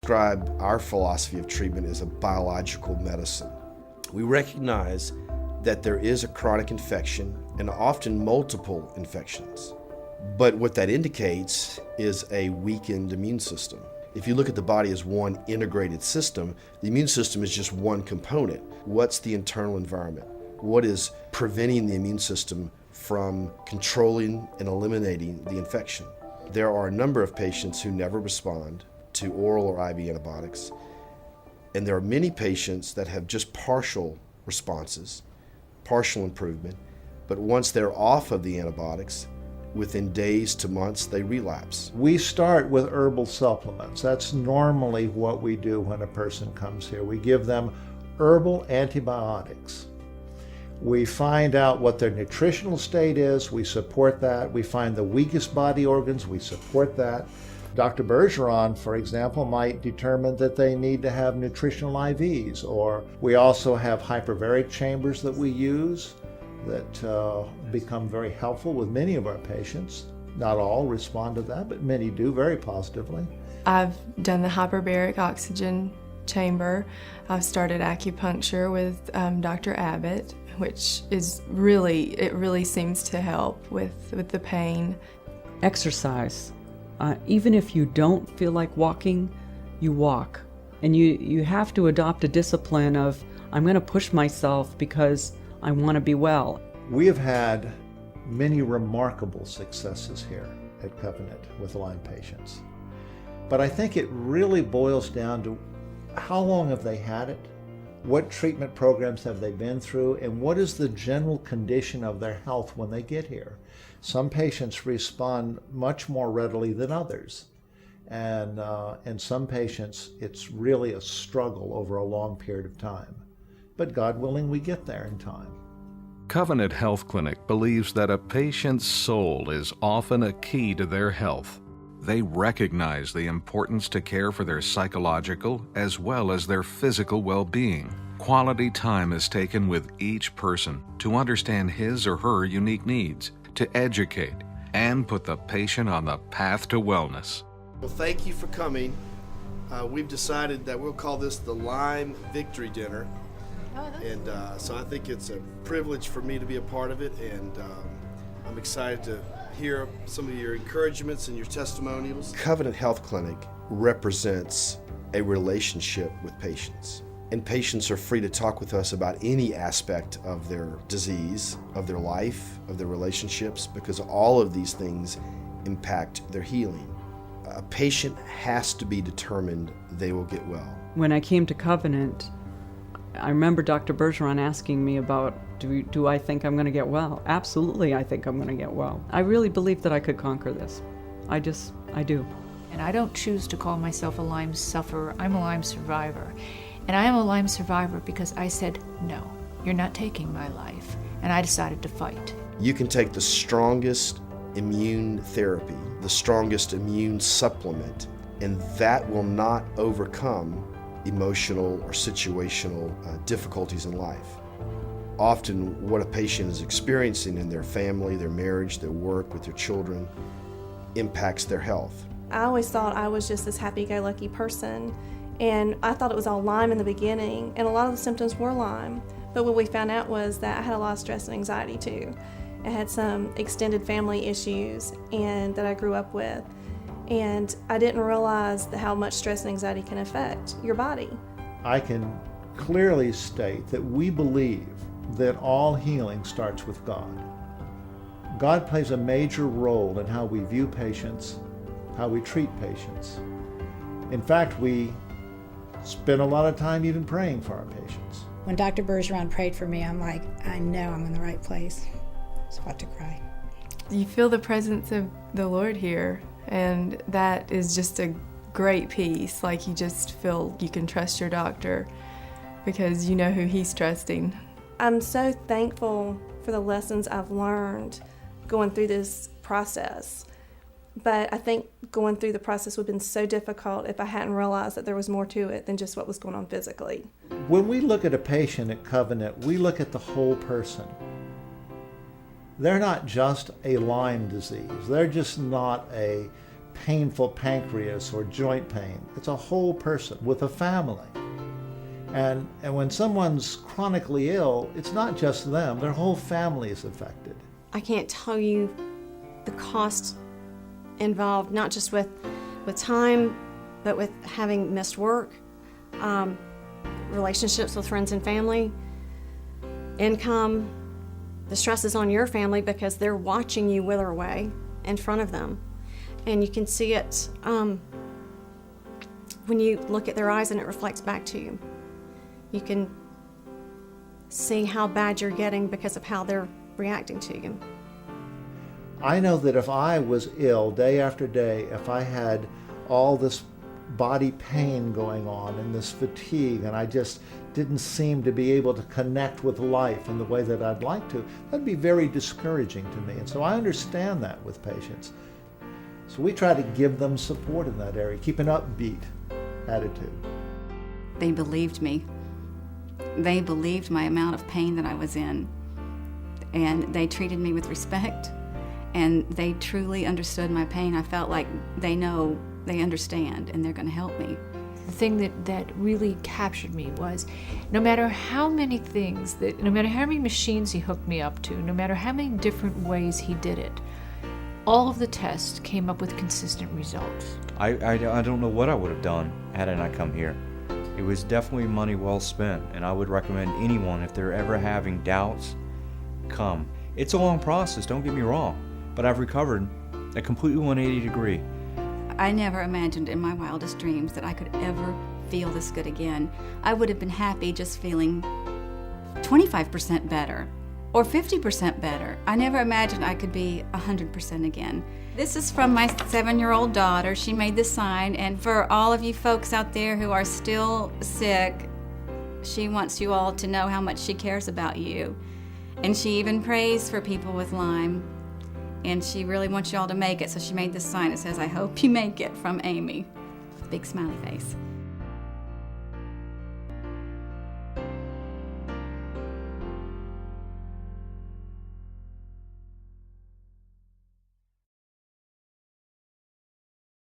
describe our philosophy of treatment as a biological medicine. We recognize that there is a chronic infection and often multiple infections. But what that indicates is a weakened immune system. If you look at the body as one integrated system, the immune system is just one component. What's the internal environment? What is preventing the immune system from controlling and eliminating the infection? There are a number of patients who never respond to oral or IV antibiotics, and there are many patients that have just partial responses, partial improvement, but once they're off of the antibiotics, within days to months, they relapse. We start with herbal supplements. That's normally what we do when a person comes here. We give them herbal antibiotics. We find out what their nutritional state is. We support that. We find the weakest body organs. We support that. Dr. Bergeron, for example, might determine that they need to have nutritional IVs, or we also have hyperbaric chambers that we use that become very helpful with many of our patients. Not all respond to that, but many do very positively. I've done the hyperbaric oxygen chamber. I've started acupuncture with Dr. Abbott, which is really seems to help with the pain. Exercise. Even if you don't feel like walking, you walk. And you have to adopt a discipline of, I'm going to push myself because I want to be well. We have had many remarkable successes here at Covenant with Lyme patients. But I think it really boils down to how long have they had it, what treatment programs have they been through, and what is the general condition of their health when they get here. Some patients respond much more readily than others. And some patients, it's really a struggle over a long period of time. But God willing, we get there in time. Covenant Health Clinic believes that a patient's soul is often a key to their health. They recognize the importance to care for their psychological as well as their physical well-being. Quality time is taken with each person to understand his or her unique needs, to educate, and put the patient on the path to wellness. Well, thank you for coming. We've decided that we'll call this the Lyme Victory Dinner. And so I think it's a privilege for me to be a part of it, and I'm excited to hear some of your encouragements and your testimonials. Covenant Health Clinic represents a relationship with patients, and patients are free to talk with us about any aspect of their disease, of their life, of their relationships, because all of these things impact their healing. A patient has to be determined they will get well. When I came to Covenant, I remember Dr. Bergeron asking me about, do I think I'm going to get well? Absolutely, I think I'm going to get well. I really believe that I could conquer this. I do. And I don't choose to call myself a Lyme sufferer. I'm a Lyme survivor. And I am a Lyme survivor because I said, no, you're not taking my life. And I decided to fight. You can take the strongest immune therapy, the strongest immune supplement, and that will not overcome emotional or situational difficulties in life. Often what a patient is experiencing in their family, their marriage, their work, with their children, impacts their health. I always thought I was just this happy-go-lucky person, and I thought it was all Lyme in the beginning, and a lot of the symptoms were Lyme. But what we found out was that I had a lot of stress and anxiety too. I had some extended family issues and that I grew up with. And I didn't realize how much stress and anxiety can affect your body. I can clearly state that we believe that all healing starts with God. God plays a major role in how we view patients, how we treat patients. In fact, we spend a lot of time even praying for our patients. When Dr. Bergeron prayed for me, I'm like, I know I'm in the right place. I was about to cry. You feel the presence of the Lord here, and that is just a great peace. Like, you just feel you can trust your doctor because you know who he's trusting. I'm so thankful for the lessons I've learned going through this process. But I think going through the process would have been so difficult if I hadn't realized that there was more to it than just what was going on physically. When we look at a patient at Covenant, we look at the whole person. They're not just a Lyme disease. They're just not a painful pancreas or joint pain. It's a whole person with a family. And when someone's chronically ill, it's not just them, their whole family is affected. I can't tell you the cost involved, not just with time, but with having missed work, relationships with friends and family, income, the stresses on your family because they're watching you wither away in front of them. And you can see it when you look at their eyes and it reflects back to you. You can see how bad you're getting because of how they're reacting to you. I know that if I was ill day after day, if I had all this body pain going on and this fatigue, and I just didn't seem to be able to connect with life in the way that I'd like to, that'd be very discouraging to me. And so I understand that with patients. So we try to give them support in that area, keep an upbeat attitude. They believed me. They believed my amount of pain that I was in. And they treated me with respect, and they truly understood my pain. I felt like they know, they understand, and they're going to help me. The thing that really captured me was no matter how many things, no matter how many machines he hooked me up to, no matter how many different ways he did it, all of the tests came up with consistent results. I don't know what I would have done had I not come here. It was definitely money well spent, and I would recommend anyone, if they're ever having doubts, come. It's a long process, don't get me wrong, but I've recovered a completely 180 degree. I never imagined in my wildest dreams that I could ever feel this good again. I would have been happy just feeling 25% better or 50% better. I never imagined I could be 100% again. This is from my 7-year-old daughter. She made this sign, and for all of you folks out there who are still sick, she wants you all to know how much she cares about you. And she even prays for people with Lyme. And she really wants you all to make it, so she made this sign that says, "I hope you make it," from Amy. Big smiley face.